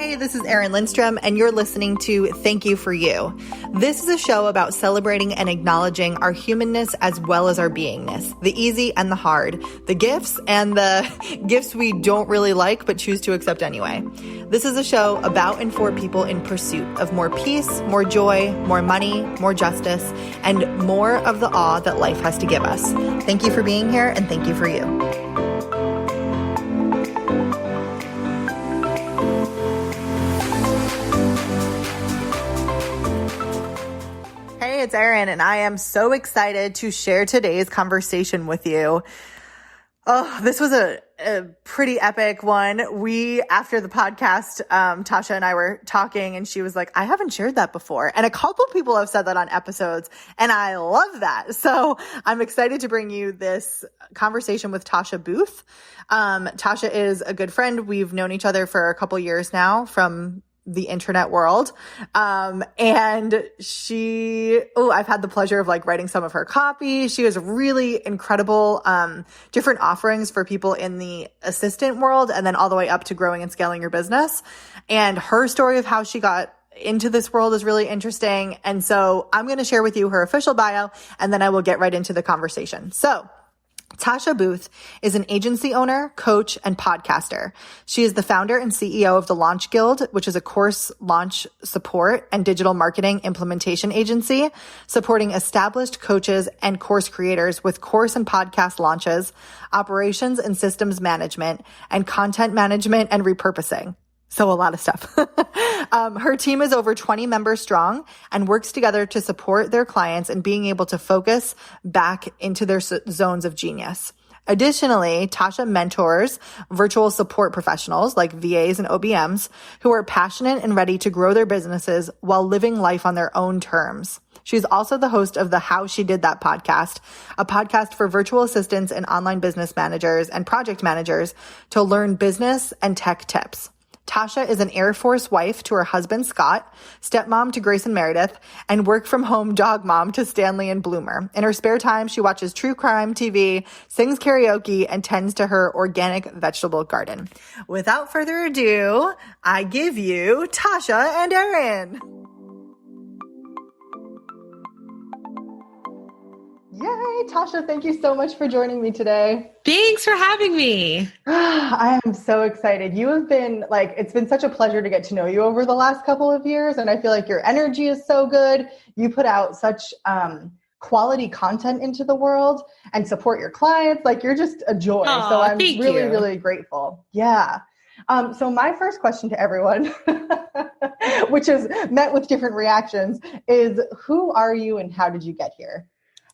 Hey, this is Erin Lindstrom, and you're listening to Thank You for You. This is a show about celebrating and acknowledging our humanness as well as our beingness, the easy and the hard, the gifts and the gifts we don't really like but choose to accept anyway. This is a show about and for people in pursuit of more peace, more joy, more money, more justice, and more of the awe that life has to give us. Thank you for being here, and thank you for you. Hey, it's Erin, and I am so excited to share today's conversation with you. Oh, this was a pretty epic one. After the podcast, Tasha and I were talking, and she was like, I haven't shared that before. And a couple people have said that on episodes, and I love that. So I'm excited to bring you this conversation with Tasha Booth. Tasha is a good friend. We've known each other for a couple years now from the internet world. And I've had the pleasure of writing some of her copy. She has really incredible, different offerings for people in the assistant world, and then all the way up to growing and scaling your business. And her story of how she got into this world is really interesting. And so I'm going to share with you her official bio, and then I will get right into the conversation. So Tasha Booth is an agency owner, coach, and podcaster. She is the founder and CEO of the Launch Guild, which is a course launch support and digital marketing implementation agency, supporting established coaches and course creators with course and podcast launches, operations and systems management, and content management and repurposing. So a lot of stuff. Her team is over 20 members strong and works together to support their clients in being able to focus back into their zones of genius. Additionally, Tasha mentors virtual support professionals like VAs and OBMs who are passionate and ready to grow their businesses while living life on their own terms. She's also the host of the How She Did That podcast, a podcast for virtual assistants and online business managers and project managers to learn business and tech tips. Tasha is an Air Force wife to her husband, Scott, stepmom to Grace and Meredith, and work-from-home dog mom to Stanley and Bloomer. In her spare time, she watches true crime TV, sings karaoke, and tends to her organic vegetable garden. Without further ado, I give you Tasha and Erin. Yay, Tasha, thank you so much for joining me today. Thanks for having me. I am so excited. You have been it's been such a pleasure to get to know you over the last couple of years. And I feel like your energy is so good. You put out such quality content into the world and support your clients. You're just a joy. So I'm really grateful. Yeah. So my first question to everyone, which is met with different reactions, is who are you and how did you get here?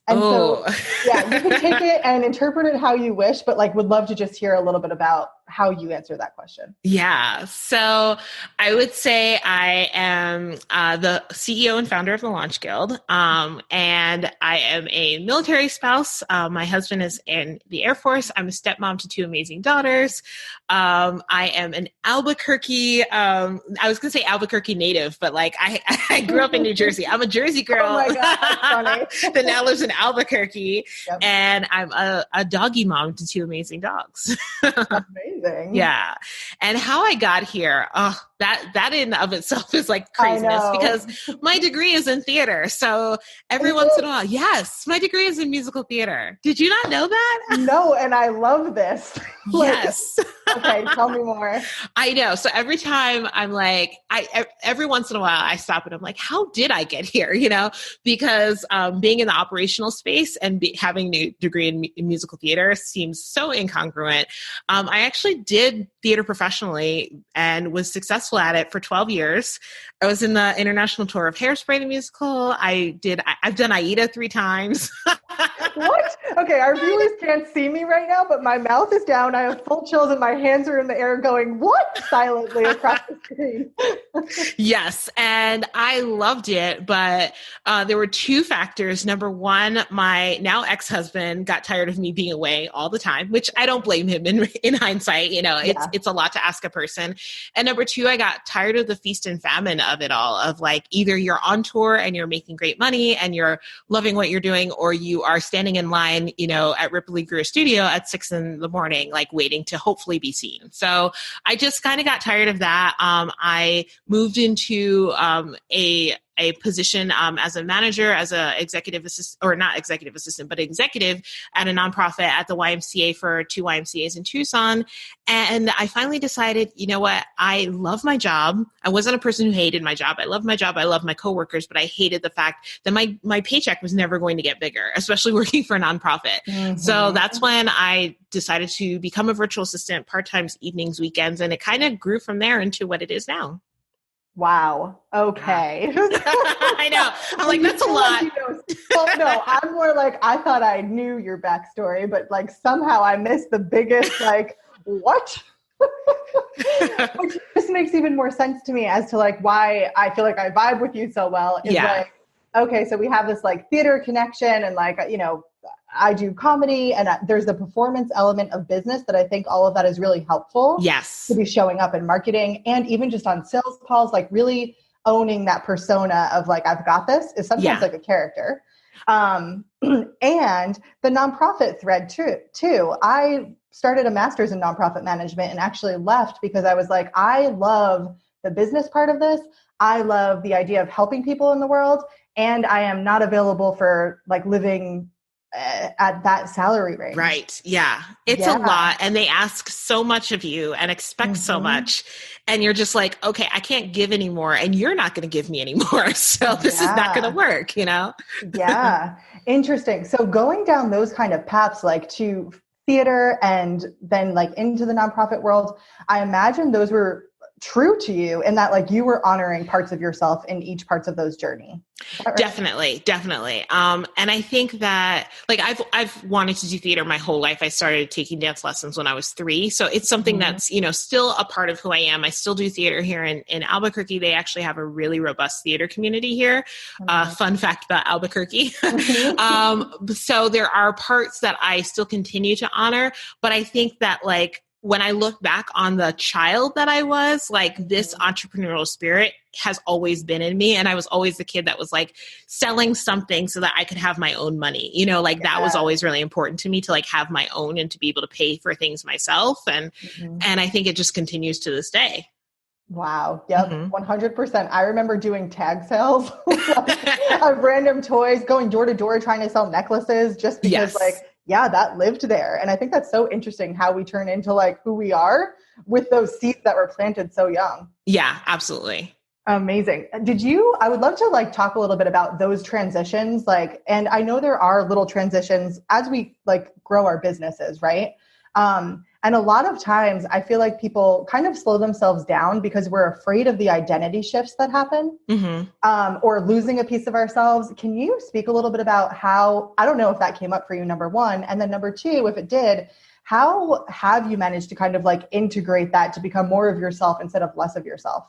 And so, you can take it and interpret it how you wish, but would love to just hear a little bit about how you answer that question. Yeah. So I would say I am the CEO and founder of the Launch Guild. And I am a military spouse. My husband is in the Air Force. I'm a stepmom to two amazing daughters. I am an Albuquerque, I was going to say Albuquerque native, but I grew up in New Jersey. I'm a Jersey girl. Oh my God, that's funny. That now lives in Albuquerque. Yep. And I'm a doggy mom to two amazing dogs. That's amazing. Yeah. And how I got here, that in and of itself is craziness because my degree is in theater. So every once in a while, yes, my degree is in musical theater. Did you not know that? No. And I love this. Yes. Okay. Tell me more. I know. So every time I'm every once in a while I stop and I'm like, how did I get here? Because being in the operational space and having a degree in musical theater seems so incongruent. I actually did theater professionally and was successful at it for 12 years. I was in the international tour of Hairspray the musical. I've done Aida 3 times. What? Okay, our viewers can't see me right now, but my mouth is down. I have full chills and my hands are in the air going, what? Silently across the screen. Yes. And I loved it, but there were two factors. Number one, my now ex-husband got tired of me being away all the time, which I don't blame him in hindsight. You know, it's a lot to ask a person. And number two, I got tired of the feast and famine of it all, of like either you're on tour and you're making great money and you're loving what you're doing, or you are standing in line, you know, at Ripley Greer Studio at 6 a.m, like waiting to hopefully be seen. So I just kind of got tired of that. I moved into a position as a manager, as a executive assistant, or not executive assistant, but executive at a nonprofit at the YMCA for 2 YMCAs in Tucson. And I finally decided, you know what? I love my job. I wasn't a person who hated my job. I love my job. I love my coworkers, but I hated the fact that my paycheck was never going to get bigger, especially working for a nonprofit. Mm-hmm. So that's when I decided to become a virtual assistant, part-time, evenings, weekends, and it kind of grew from there into what it is now. Wow. Okay. I know. I'm like, that's a lot. Well, no, I'm more like, I thought I knew your backstory, but like somehow I missed the biggest, like, what? Which just makes even more sense to me as to like why I feel like I vibe with you so well. Is like, okay, so we have this like theater connection and like, you know, I do comedy and there's the performance element of business that I think all of that is really helpful. Yes. To be showing up in marketing and even just on sales calls, like really owning that persona of like, I've got this is sometimes like a character. And the nonprofit thread too. I started a master's in nonprofit management and actually left because I was like, I love the business part of this. I love the idea of helping people in the world. And I am not available for like living at that salary range. Right. Yeah. It's a lot. And they ask so much of you and expect so much. And you're just like, okay, I can't give anymore. And you're not going to give me anymore. So this is not going to work, you know? Yeah. Interesting. So going down those kind of paths, like to theater and then like into the nonprofit world, I imagine those were true to you and that like you were honoring parts of yourself in each parts of those journey. Right? Definitely. And I think that like I've wanted to do theater my whole life. I started taking dance lessons when I was 3. So it's something that's, you know, still a part of who I am. I still do theater here in Albuquerque. They actually have a really robust theater community here. Fun fact about Albuquerque. So there are parts that I still continue to honor, but I think that like, when I look back on the child that I was, like this entrepreneurial spirit has always been in me. And I was always the kid that was like selling something so that I could have my own money, you know, like that was always really important to me to like have my own and to be able to pay for things myself. And, and I think it just continues to this day. Wow. Yep. 100%. I remember doing tag sales of random toys, going door to door, trying to sell necklaces just because that lived there. And I think that's so interesting how we turn into like who we are with those seeds that were planted so young. Yeah, absolutely. Amazing. I would love to like talk a little bit about those transitions. Like, and I know there are little transitions as we like grow our businesses, right? And a lot of times I feel like people kind of slow themselves down because we're afraid of the identity shifts that happen or losing a piece of ourselves. Can you speak a little bit about how, I don't know if that came up for you, number one, and then number two, if it did, how have you managed to kind of like integrate that to become more of yourself instead of less of yourself?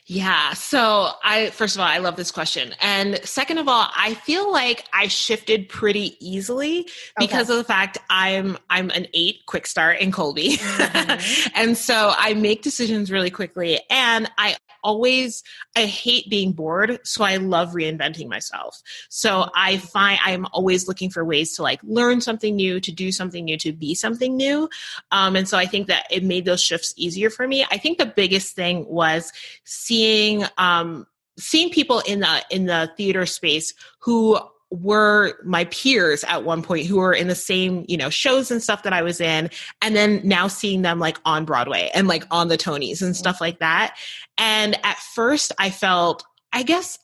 Yeah. So first of all, I love this question. And second of all, I feel like I shifted pretty easily because of the fact I'm an 8 quick start in Colby. And so I make decisions really quickly and I hate being bored. So I love reinventing myself. So I find I'm always looking for ways to like learn something new, to do something new, to be something new. And so I think that it made those shifts easier for me. I think the biggest thing was seeing people in the theater space who were my peers at one point, who were in the same, you know, shows and stuff that I was in. And then now seeing them like on Broadway and like on the Tonys and stuff like that. And at first I felt, I guess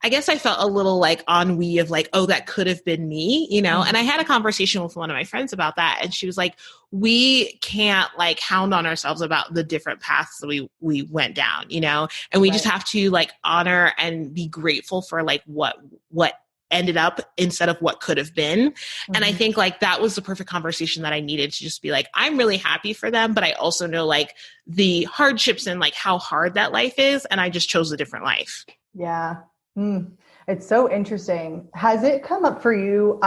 I felt a little like ennui of like, oh, that could have been me, you know? And I had a conversation with one of my friends about that. And she was like, we can't like hound on ourselves about the different paths that we went down, you know? And we just have to like honor and be grateful for like what ended up instead of what could have been. And I think like that was the perfect conversation that I needed to just be like, I'm really happy for them, but I also know like the hardships and like how hard that life is. And I just chose a different life. Yeah. It's so interesting. Has it come up for you?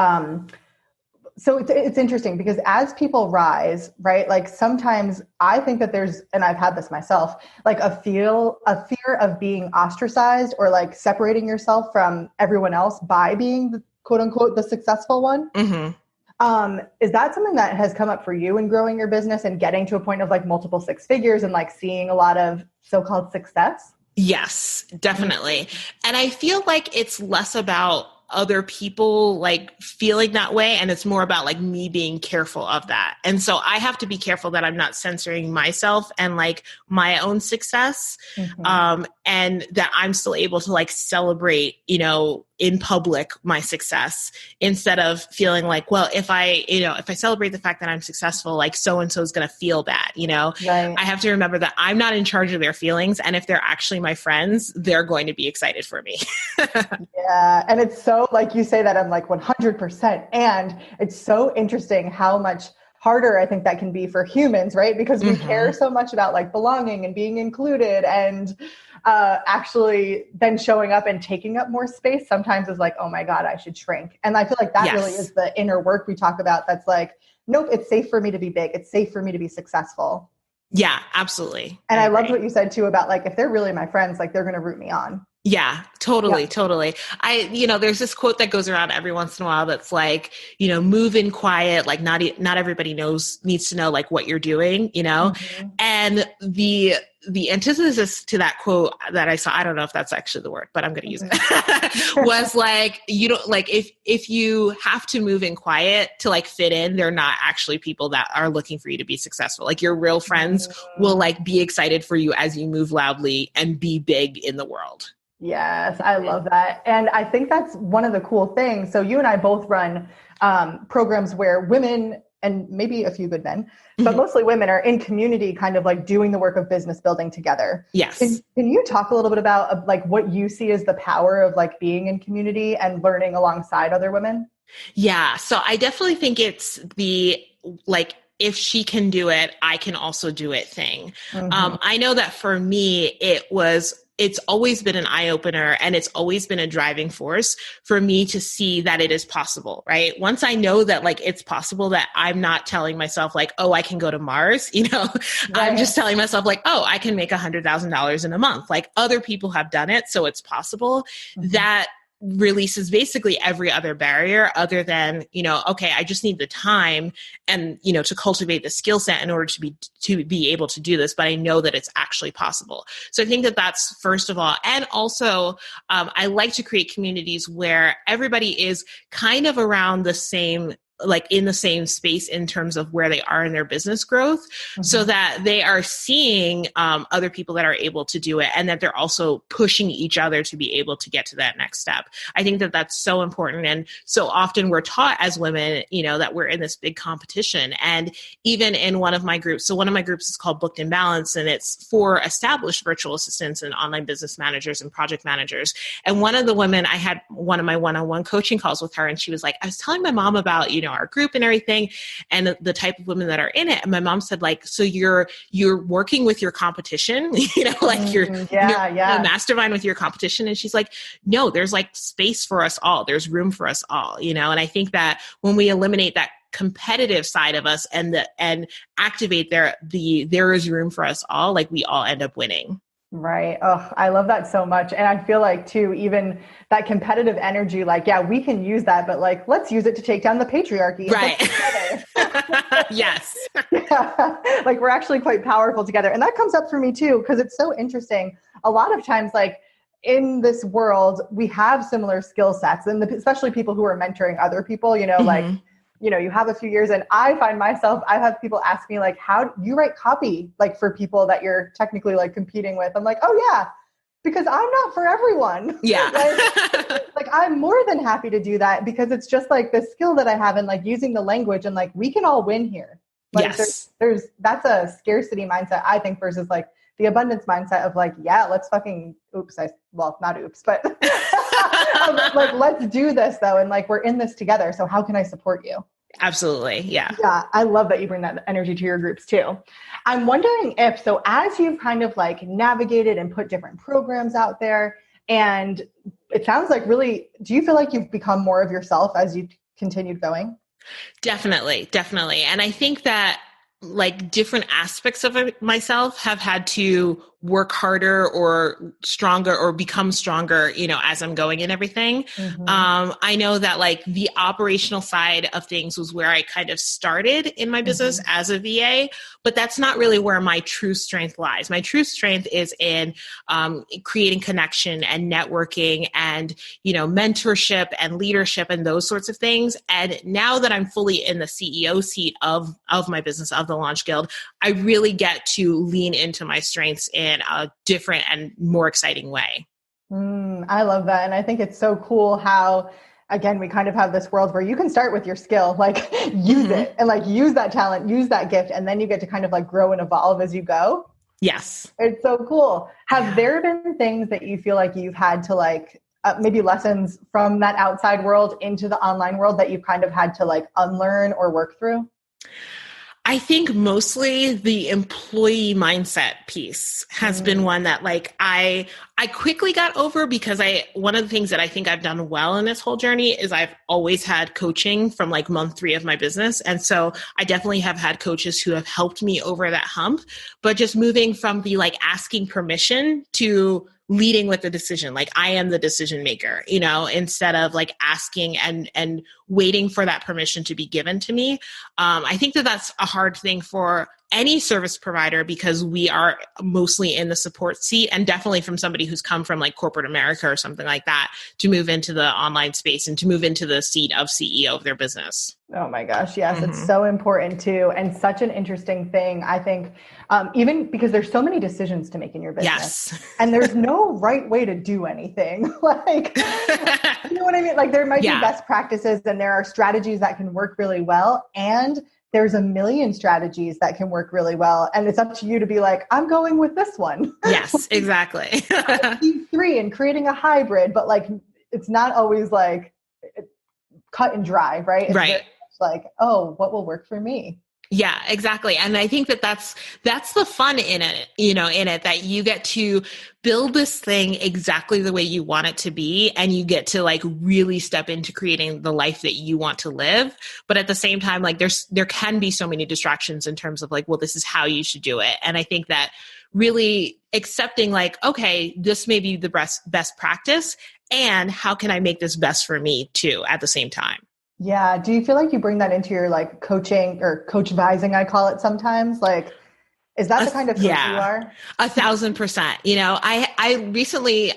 So it's interesting because as people rise, right? Like sometimes I think that there's, and I've had this myself, like a fear of being ostracized or like separating yourself from everyone else by being the, quote unquote, the successful one. Is that something that has come up for you in growing your business and getting to a point of like multiple six figures and like seeing a lot of so-called success? Yes, definitely. And I feel like it's less about other people like feeling that way. And it's more about like me being careful of that. And so I have to be careful that I'm not censoring myself and like my own success. And that I'm still able to like celebrate, you know, in public my success instead of feeling like, well, if I celebrate the fact that I'm successful, like so-and-so is going to feel bad, you know, I have to remember that I'm not in charge of their feelings. And if they're actually my friends, they're going to be excited for me. Yeah. And it's so like you say that I'm like 100%. And it's so interesting how much harder I think that can be for humans, right? Because we care so much about like belonging and being included and actually then showing up and taking up more space sometimes is like, oh my God, I should shrink. And I feel like that really is the inner work we talk about. That's like, nope, it's safe for me to be big. It's safe for me to be successful. Yeah, absolutely. And I loved what you said too about like, if they're really my friends, like they're going to root me on. Yeah, totally. There's this quote that goes around every once in a while that's like, you know, move in quiet, like not everybody needs to know like what you're doing, you know? And the antithesis to that quote that I saw, I don't know if that's actually the word, but I'm going to use it, was like, you don't like, if you have to move in quiet to like fit in, they're not actually people that are looking for you to be successful. Like your real friends will like be excited for you as you move loudly and be big in the world. Yes, I love that. And I think that's one of the cool things. So you and I both run programs where women and maybe a few good men, but mostly women are in community kind of like doing the work of business building together. Yes. Can you talk a little bit about like what you see as the power of like being in community and learning alongside other women? Yeah. So I definitely think it's the like, if she can do it, I can also do it thing. I know that for me, it's always been an eye opener and it's always been a driving force for me to see that it is possible, right? Once I know that like it's possible, that I'm not telling myself like, oh, I can go to Mars, you know, I'm just telling myself like, oh, I can make $100,000 in a month. Like other people have done it. So it's possible. That releases basically every other barrier other than, you know, okay, I just need the time and, you know, to cultivate the skill set in order to be able to do this, but I know that it's actually possible. So I think that that's first of all. And also, I like to create communities where everybody is kind of around the same, like in the same space in terms of where they are in their business growth, so that they are seeing other people that are able to do it and that they're also pushing each other to be able to get to that next step. I think that that's so important. And so often we're taught as women, you know, that we're in this big competition. And even in one of my groups, so one of my groups is called Booked and Balanced, and it's for established virtual assistants and online business managers and project managers. And one of the women, I had one of my one-on-one coaching calls with her, and she was like, I was telling my mom about, you know, our group and everything and the type of women that are in it. And my mom said like, so you're working with your competition, you know, like you're a mastermind with your competition. And she's like, no, there's like space for us all. There's room for us all, you know? And I think that when we eliminate that competitive side of us and activate there is room for us all, like we all end up winning. Right. Oh, I love that so much. And I feel like too, even that competitive energy, like, yeah, we can use that, but like, let's use it to take down the patriarchy. Right. Yes. Yeah. Like we're actually quite powerful together. And that comes up for me too, because it's so interesting. A lot of times, like in this world, we have similar skill sets, and especially people who are mentoring other people, you know, like, you know, you have a few years, and I find myself, I have people ask me like, how do you write copy, like for people that you're technically like competing with? I'm like, oh yeah, because I'm not for everyone. Yeah. like I'm more than happy to do that because it's just like the skill that I have and like using the language and like, we can all win here. Like yes. That's a scarcity mindset, I think, versus like the abundance mindset of like, yeah, let's fucking, not oops, but Like, let's do this though. And like, we're in this together. So how can I support you? Absolutely. Yeah. Yeah. I love that you bring that energy to your groups too. I'm wondering if, so as you've kind of like navigated and put different programs out there, and it sounds like really, do you feel like you've become more of yourself as you continued going? Definitely. Definitely. And I think that like different aspects of myself have had to work harder or stronger or become stronger, as I'm going and everything. I know that like the operational side of things was where I kind of started in my business as a VA, but that's not really where my true strength lies. My true strength is in creating connection and networking and, mentorship and leadership and those sorts of things. And now that I'm fully in the CEO seat of my business, of the Launch Guild, I really get to lean into my strengths in a different and more exciting way. I love that. And I think it's so cool how, again, we kind of have this world where you can start with your skill, like use it and like use that talent, use that gift, and then you get to kind of like grow and evolve as you go. Yes. It's so cool. Have there been things that you feel like you've had to like, maybe lessons from that outside world into the online world that you've kind of had to like unlearn or work through? I think mostly the employee mindset piece has been one that like I quickly got over because one of the things that I think I've done well in this whole journey is I've always had coaching from like month 3 of my business. And so I definitely have had coaches who have helped me over that hump, but just moving from the like asking permission to leading with the decision. Like I am the decision maker, instead of like asking and waiting for that permission to be given to me. I think that that's a hard thing for any service provider because we are mostly in the support seat, and definitely from somebody who's come from like corporate America or something like that to move into the online space and to move into the seat of CEO of their business. Oh my gosh. Yes. It's so important too. And such an interesting thing. I think, even because there's so many decisions to make in your business, yes, and there's no right way to do anything. Like, you know what I mean? Like there might be best practices and there are strategies that can work really well. And there's a million strategies that can work really well. And it's up to you to be like, I'm going with this one. Yes, exactly. Three and creating a hybrid, but like, it's not always like cut and dry, right? It's right. Like, oh, what will work for me? Yeah, exactly. And I think that that's the fun in it, that you get to build this thing exactly the way you want it to be. And you get to like really step into creating the life that you want to live. But at the same time, like there can be so many distractions in terms of like, well, this is how you should do it. And I think that really accepting like, okay, this may be the best practice. And how can I make this best for me too at the same time? Yeah. Do you feel like you bring that into your like coaching or coach advising, I call it sometimes? Like, is that the kind of coach you are? 1,000%. I recently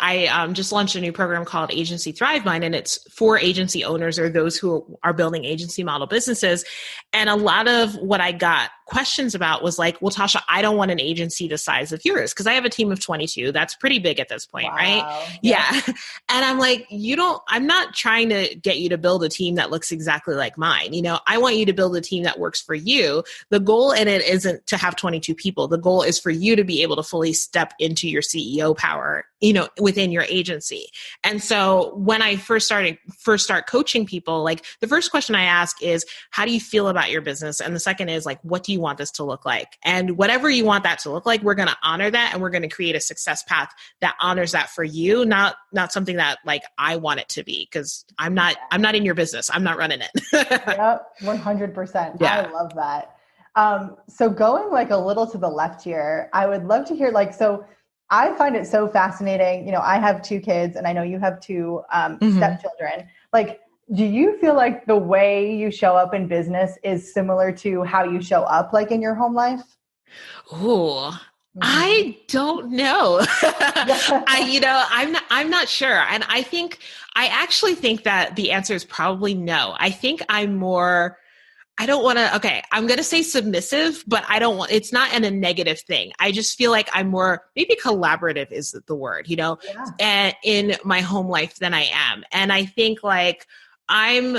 just launched a new program called Agency Thrive Mind, and it's for agency owners or those who are building agency model businesses. And a lot of what I got questions about was like, well, Tasha, I don't want an agency the size of yours because I have a team of 22. That's pretty big at this point, right? Yeah. And I'm like, I'm not trying to get you to build a team that looks exactly like mine. I want you to build a team that works for you. The goal in it isn't to have 22 people. The goal is for you to be able to fully step into your CEO power, within your agency. And so when I first start coaching people, like the first question I ask is, how do you feel about your business? And the second is like, what do you want this to look like? And whatever you want that to look like, we're going to honor that. And we're going to create a success path that honors that for you, not something that like I want it to be, because I'm not in your business. I'm not running it. Yep. 100%. Yeah. I love that. So going like a little to the left here, I would love to hear like, so I find it so fascinating. I have 2 kids and I know you have 2 stepchildren. Like, do you feel like the way you show up in business is similar to how you show up like in your home life? Ooh, I don't know. I'm not sure. And I actually think that the answer is probably no. I think I'm more, I'm going to say submissive, but it's not in a negative thing. I just feel like I'm more, maybe collaborative is the word, and in my home life than I am. And I think like I'm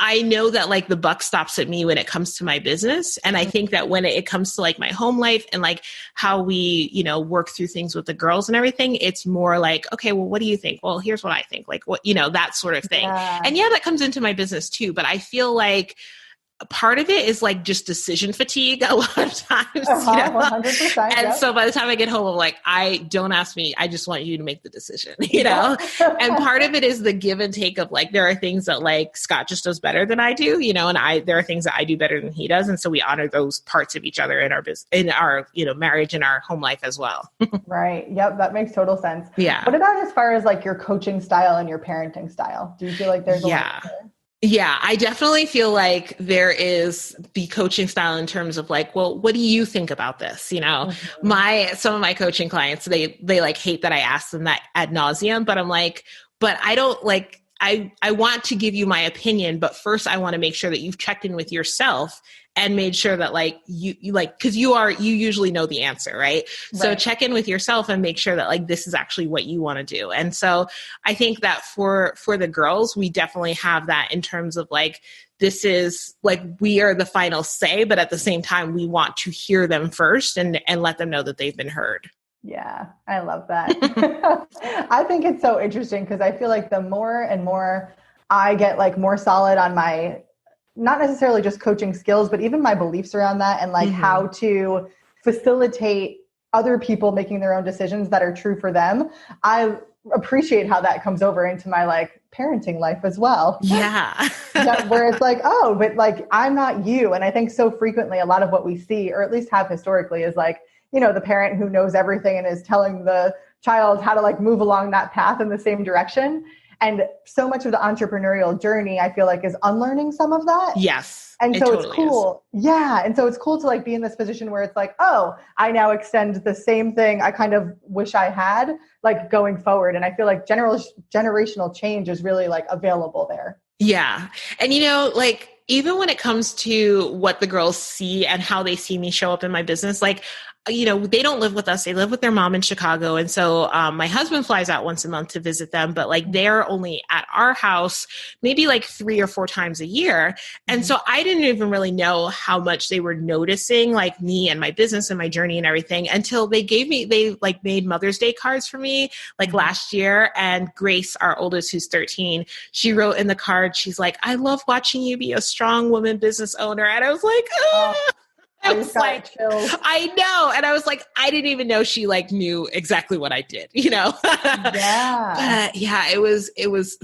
I know that like the buck stops at me when it comes to my business. And I think that when it comes to like my home life and like how we, you know, work through things with the girls and everything, it's more like, okay, well, what do you think? Well, here's what I think, like what, you know, that sort of thing. Yeah. And yeah, that comes into my business too. But I feel like part of it is like just decision fatigue a lot of times. You know? 100%. And so by the time I get home, I'm like, don't ask me. I just want you to make the decision, you know? And part of it is the give and take of like, there are things that like Scott just does better than I do, you know, and there are things that I do better than he does. And so we honor those parts of each other in our business, in our, you know, marriage and our home life as well. Right. Yep. That makes total sense. Yeah. What about as far as like your coaching style and your parenting style? Do you feel like there's a lot there? Yeah, I definitely feel like there is the coaching style in terms of like, well, what do you think about this? You know, some of my coaching clients, they like hate that I ask them that ad nauseum, but I'm like, but I don't like, I want to give you my opinion, but first I want to make sure that you've checked in with yourself and made sure that like you like, cause you usually know the answer, right? So check in with yourself and make sure that like, this is actually what you want to do. And so I think that for the girls, we definitely have that in terms of like, this is like, we are the final say, but at the same time, we want to hear them first and let them know that they've been heard. Yeah, I love that. I think it's so interesting because I feel like the more and more I get like more solid on my, not necessarily just coaching skills, but even my beliefs around that and like how to facilitate other people making their own decisions that are true for them. I appreciate how that comes over into my like parenting life as well. Yeah. Where it's like, oh, but like, I'm not you. And I think so frequently a lot of what we see, or at least have historically, is like, you know, the parent who knows everything and is telling the child how to like move along that path in the same direction. And so much of the entrepreneurial journey, I feel like, is unlearning some of that. Yes. And so totally it's cool. Is. Yeah. And so it's cool to like be in this position where it's like, oh, I now extend the same thing I kind of wish I had like going forward. And I feel like generational change is really like available there. Yeah. And, you know, like, even when it comes to what the girls see and how they see me show up in my business, like, you know, they don't live with us. They live with their mom in Chicago. And so my husband flies out once a month to visit them, but like they're only at our house maybe like 3 or 4 times a year. And so I didn't even really know how much they were noticing like me and my business and my journey and everything until they like made Mother's Day cards for me like last year. And Grace, our oldest, who's 13, she wrote in the card, she's like, I love watching you be a strong woman business owner. And I was like, oh. I was like, chills. I know. And I was like, I didn't even know she like knew exactly what I did, you know? Yeah. But yeah, it was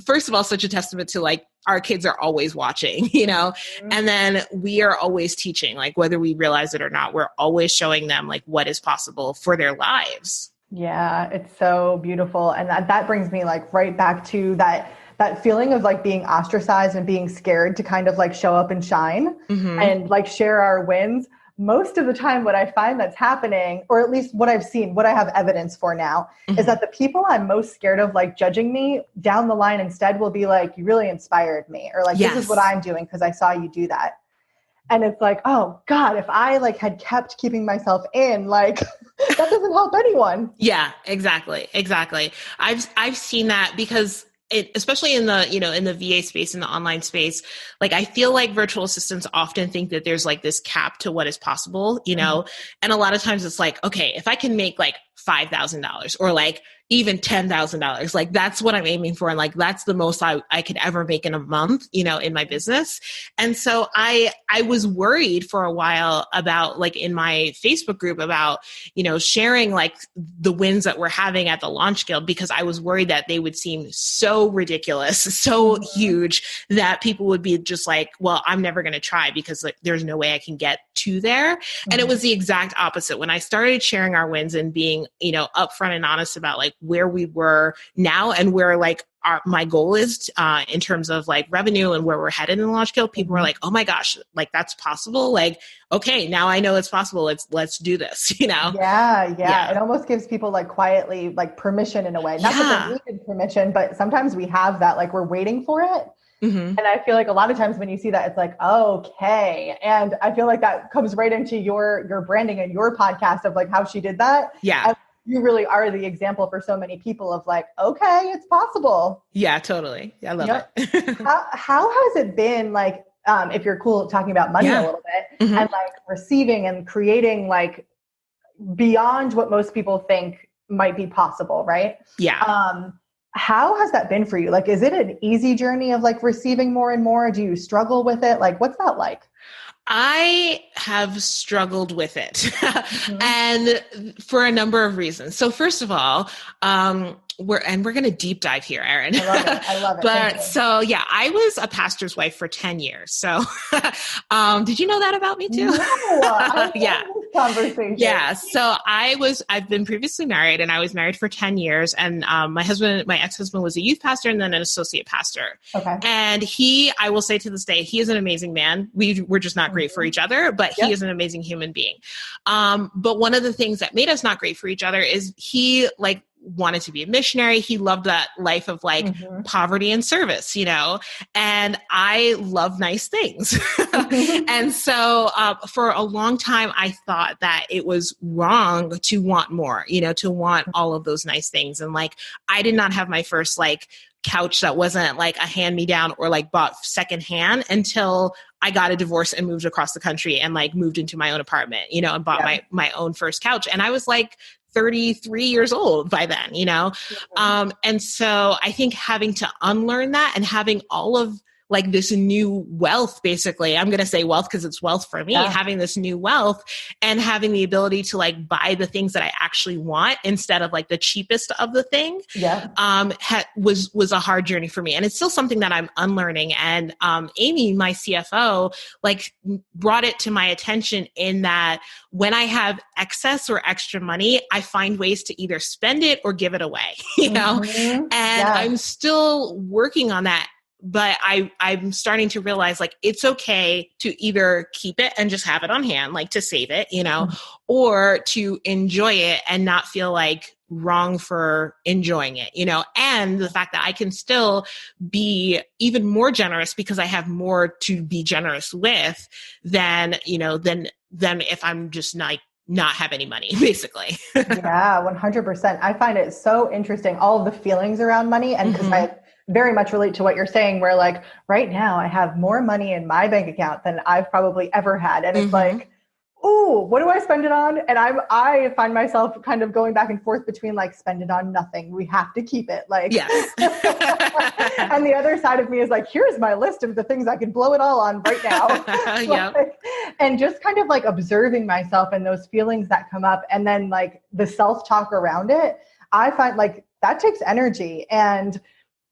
first of all, such a testament to like, our kids are always watching, you know? And then we are always teaching, like whether we realize it or not, we're always showing them like what is possible for their lives. Yeah. It's so beautiful. And that brings me like right back to that feeling of like being ostracized and being scared to kind of like show up and shine and like share our wins. Most of the time, what I find that's happening, or at least what I've seen, what I have evidence for now, is that the people I'm most scared of like judging me down the line instead will be like, you really inspired me, or like, this is what I'm doing because I saw you do that. And it's like, oh God, if I like had kept keeping myself in, like that doesn't help anyone. Yeah, exactly. I've seen that because especially in the, you know, in the VA space, in the online space, like I feel like virtual assistants often think that there's like this cap to what is possible, you know, and a lot of times it's like, okay, if I can make like $5,000 or like even $10,000, like that's what I'm aiming for. And like, that's the most I could ever make in a month, you know, in my business. And so I was worried for a while about like in my Facebook group about, you know, sharing like the wins that we're having at the Launch Guild, because I was worried that they would seem so ridiculous, so huge that people would be just like, well, I'm never going to try because like, there's no way I can get to there. And it was the exact opposite. When I started sharing our wins and being, you know, upfront and honest about like where we were now and where like my goal is in terms of like revenue and where we're headed in the Launch Guild, people were like, oh my gosh, like that's possible. Like, okay, now I know it's possible. Let's do this, you know? Yeah. It almost gives people like quietly like permission in a way, not that they needed permission, but sometimes we have that, like we're waiting for it. And I feel like a lot of times when you see that, it's like, okay. And I feel like that comes right into your branding and your podcast of like how she did that. Yeah. you really are the example for so many people of like, okay, it's possible. Yeah, totally. I love it. How has it been like, if you're cool talking about money a little bit and like receiving and creating like beyond what most people think might be possible, right? Yeah. How has that been for you? Like, is it an easy journey of like receiving more and more? Do you struggle with it? Like, what's that like? I have struggled with it and for a number of reasons. So first of all, we're going to deep dive here, Erin. I love it. But so yeah, I was a pastor's wife for 10 years. So, did you know that about me too? No, yeah. Conversation. Yeah. So I've been previously married and I was married for 10 years and, my ex-husband was a youth pastor and then an associate pastor. Okay. And I will say to this day, he is an amazing man. We're just not great for each other, but he is an amazing human being. But one of the things that made us not great for each other is he like wanted to be a missionary. He loved that life of like poverty and service, and I love nice things. And so, for a long time, I thought that it was wrong to want more, to want all of those nice things. And like, I did not have my first like couch that wasn't like a hand me down or like bought secondhand until I got a divorce and moved across the country and like moved into my own apartment, and bought my own first couch. And I was like 33 years old by then, and so I think having to unlearn that and having all of like this new wealth, basically, I'm going to say wealth because it's wealth for me, having this new wealth and having the ability to like buy the things that I actually want instead of like the cheapest of the thing, was a hard journey for me. And it's still something that I'm unlearning. And, Amy, my CFO, like brought it to my attention in that when I have excess or extra money, I find ways to either spend it or give it away, and I'm still working on that. But I'm starting to realize like it's okay to either keep it and just have it on hand, like to save it, or to enjoy it and not feel like wrong for enjoying it, and the fact that I can still be even more generous because I have more to be generous with than if I'm just not have any money, basically. Yeah, 100%. I find it so interesting, all of the feelings around money. And because I very much relate to what you're saying, where like right now I have more money in my bank account than I've probably ever had. And it's like, ooh, what do I spend it on? And I find myself kind of going back and forth between like, spend it on nothing. We have to keep it. Like, yes. And the other side of me is like, here's my list of the things I could blow it all on right now. And just kind of like observing myself and those feelings that come up. And then like the self-talk around it, I find like that takes energy, and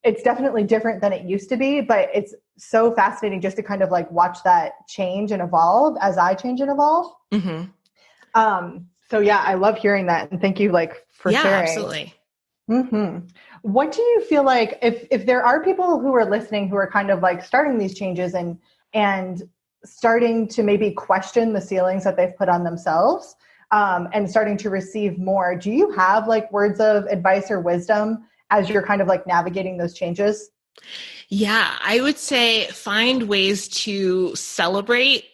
it's definitely different than it used to be, but it's so fascinating just to kind of like watch that change and evolve as I change and evolve. So yeah, I love hearing that. And thank you like for sharing. Absolutely. What do you feel like if there are people who are listening, who are kind of like starting these changes and starting to maybe question the ceilings that they've put on themselves, and starting to receive more, do you have like words of advice or wisdom as you're kind of like navigating those changes? Yeah, I would say find ways to celebrate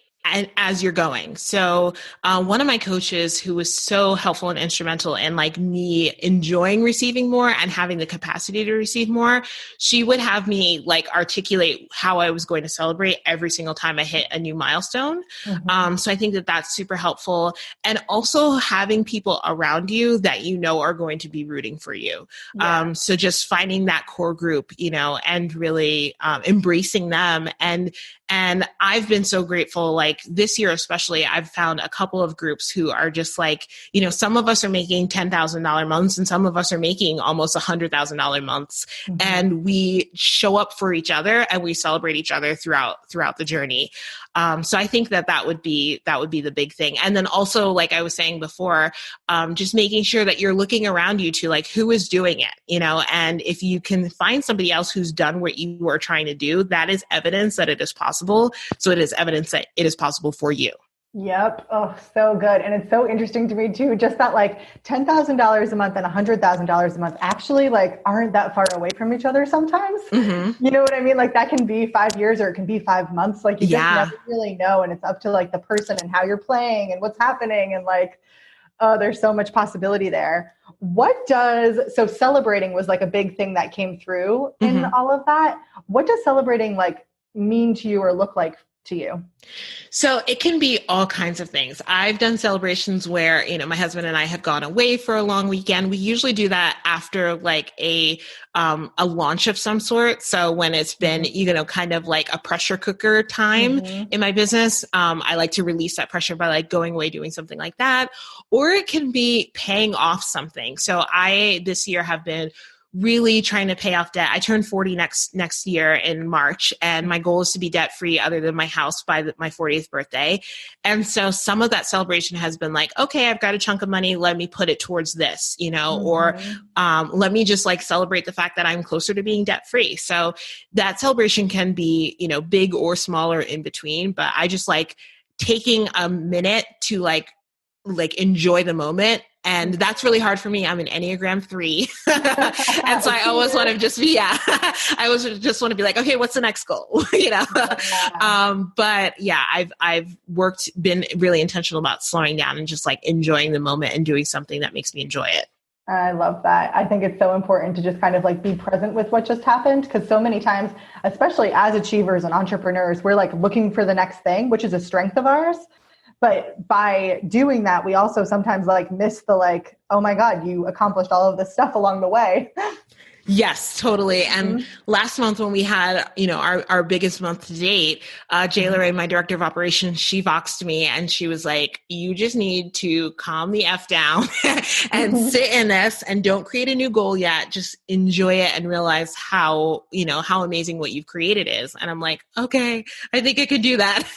as you're going. So one of my coaches who was so helpful and instrumental in like me enjoying receiving more and having the capacity to receive more, she would have me like articulate how I was going to celebrate every single time I hit a new milestone. So I think that that's super helpful. And also having people around you that are going to be rooting for you. So just finding that core group, and really embracing them. And I've been so grateful, like this year especially, I've found a couple of groups who are just like, some of us are making $10,000 months and some of us are making almost $100,000 months. And we show up for each other and we celebrate each other throughout the journey. So I think that would be the big thing. And then also, like I was saying before, just making sure that you're looking around you to like, who is doing it, and if you can find somebody else who's done what you are trying to do, that is evidence that it is possible. So it is evidence that it is possible for you. Yep. Oh, so good. And it's so interesting to me too, just that like $10,000 a month and $100,000 a month actually like aren't that far away from each other sometimes. You know what I mean? Like that can be 5 years or it can be 5 months. Like you just never really know. And it's up to like the person and how you're playing and what's happening. And like, oh, there's so much possibility there. So celebrating was like a big thing that came through in all of that. What does celebrating like mean to you or look like to you? So it can be all kinds of things. I've done celebrations where, my husband and I have gone away for a long weekend. We usually do that after like a launch of some sort. So when it's been, kind of like a pressure cooker time in my business, I like to release that pressure by like going away, doing something like that. Or it can be paying off something. So I, this year, have been really trying to pay off debt. I turn 40 next year in March, and my goal is to be debt free other than my house by my 40th birthday. And so some of that celebration has been like, okay, I've got a chunk of money. Let me put it towards this, or let me just like celebrate the fact that I'm closer to being debt free. So that celebration can be, big or smaller in between, but I just like taking a minute to like enjoy the moment. And that's really hard for me. I'm an Enneagram 3. And so I always want to just be, I always just want to be like, okay, what's the next goal? But yeah, I've been really intentional about slowing down and just like enjoying the moment and doing something that makes me enjoy it. I love that. I think it's so important to just kind of like be present with what just happened. Because so many times, especially as achievers and entrepreneurs, we're like looking for the next thing, which is a strength of ours. But by doing that, we also sometimes like miss the like, oh my God, you accomplished all of this stuff along the way. Yes, totally. And last month when we had, our biggest month to date, Jay Lorraine, my director of operations, she voxed me and she was like, you just need to calm the F down and sit in this and don't create a new goal yet. Just enjoy it and realize how amazing what you've created is. And I'm like, okay, I think I could do that.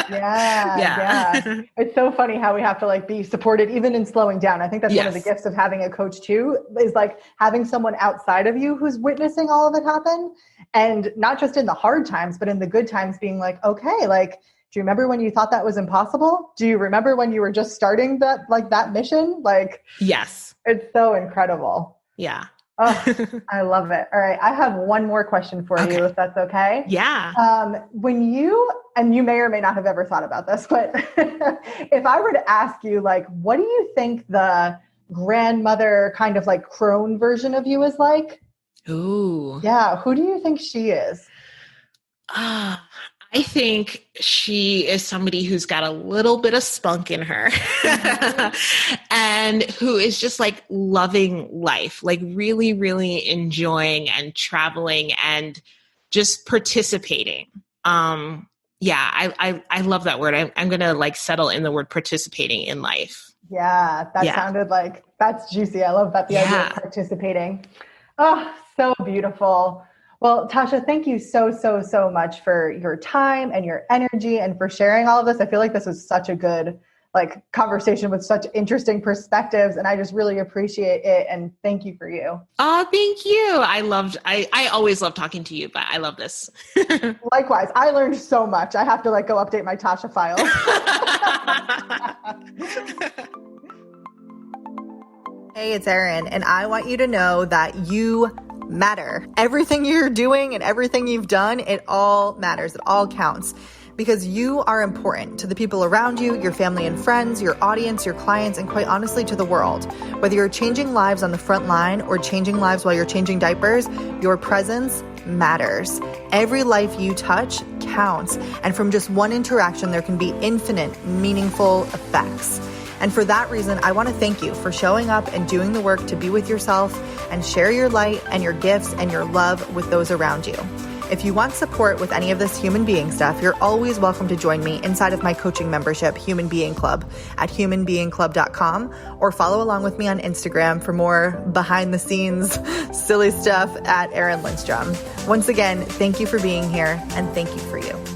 Yeah. It's so funny how we have to like be supported even in slowing down. I think that's one of the gifts of having a coach too, is like having someone outside of you who's witnessing all of it happen, and not just in the hard times, but in the good times being like, okay, like, do you remember when you thought that was impossible? Do you remember when you were just starting that mission? Like, yes, it's so incredible. Yeah. Oh, I love it. All right. I have one more question for you, if that's okay. Yeah. When you may or may not have ever thought about this, but if I were to ask you, like, what do you think the grandmother kind of like crone version of you is like? Ooh. Yeah. Who do you think she is? I think she is somebody who's got a little bit of spunk in her and who is just like loving life, like really, really enjoying and traveling and just participating. I love that word. I'm going to like settle in the word participating in life. Yeah, that sounded like, that's juicy. I love that, the idea of participating. Oh, so beautiful. Well, Tasha, thank you so, so, so much for your time and your energy and for sharing all of this. I feel like this was such a good like conversation with such interesting perspectives, and I just really appreciate it. And thank you for you. Oh, thank you. I always love talking to you, but I love this. Likewise. I learned so much. I have to like go update my Tasha file. Hey, it's Erin, and I want you to know that you matter. Everything you're doing and everything you've done, it all matters. It all counts. Because you are important to the people around you, your family and friends, your audience, your clients, and quite honestly to the world. Whether you're changing lives on the front line or changing lives while you're changing diapers, your presence matters. Every life you touch counts. And from just one interaction, there can be infinite, meaningful effects. And for that reason, I want to thank you for showing up and doing the work to be with yourself and share your light and your gifts and your love with those around you. If you want support with any of this human being stuff, you're always welcome to join me inside of my coaching membership, Human Being Club, at humanbeingclub.com, or follow along with me on Instagram for more behind the scenes silly stuff at Erin Lindstrom. Once again, thank you for being here, and thank you for you.